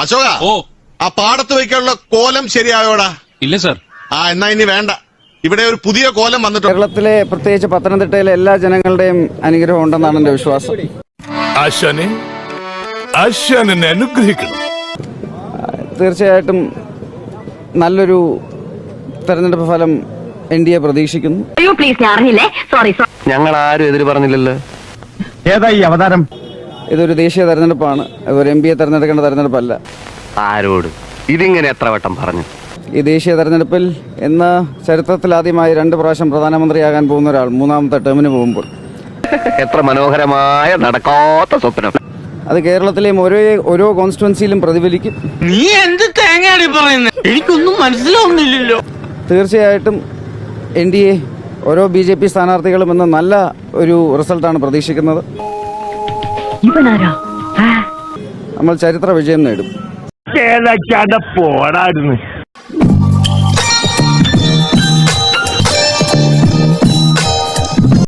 അശോക, ഓ, ആ പാടത്ത് വയ്ക്കാനുള്ള കോലം ശരിയായോടാ? ഇല്ല സാർ. എന്നാ ഇനി വേണ്ട. ഇവിടെ ഒരു പുതിയ കോലം വന്നിട്ടുണ്ട്. കേരളത്തിലെ പ്രത്യേകിച്ച് പത്തനംതിട്ടയിലെ എല്ലാ ജനങ്ങളുടെയും അനുഗ്രഹം ഉണ്ടെന്നാണ് എന്റെ വിശ്വാസം. അനുഗ്രഹിക്കണം. തീർച്ചയായിട്ടും നല്ലൊരു തെരഞ്ഞെടുപ്പ് ഫലം NDA പ്രതീക്ഷിക്കുന്നു. ഞങ്ങൾ ആരും എതിര് പറഞ്ഞില്ലല്ലോ. ഏതായി അവതാരം? ഇതൊരു ദേശീയ തെരഞ്ഞെടുപ്പാണ്, ഒരു MPയെ തെരഞ്ഞെടുക്കേണ്ട തെരഞ്ഞെടുപ്പല്ല. ആരോട് ഇതിങ്ങനെ എത്ര വട്ടം പറഞ്ഞു? ഈ ദേശീയ തെരഞ്ഞെടുപ്പിൽ ഇന്ന് ചരിത്രത്തിൽ ആദ്യമായി 2 പ്രാവശ്യം പ്രധാനമന്ത്രിയാകാൻ പോകുന്ന ഒരാൾ 3ാമത്തെ ടേമിന് പോകുമ്പോൾ എത്ര മനോഹരമായ നടക്കാത്ത സ്വപ്നം. അത് കേരളത്തിലെയും ഓരോ കോൺസ്റ്റിറ്റ്യുവൻസിയിലും പ്രതിഫലിക്കും. നീ എന്ത് തേങ്ങയാണ് പറയുന്നത്? എനിക്കൊന്നും മനസ്സിലാവുന്നില്ലല്ലോ. തീർച്ചയായിട്ടും NDA ഓരോ BJP സ്ഥാനാർത്ഥികളും ഇന്ന് നല്ല ഒരു റിസൾട്ടാണ് പ്രതീക്ഷിക്കുന്നത്. നമ്മൾ ചരിത്ര വിജയം നേടും. പോടായിരുന്നു.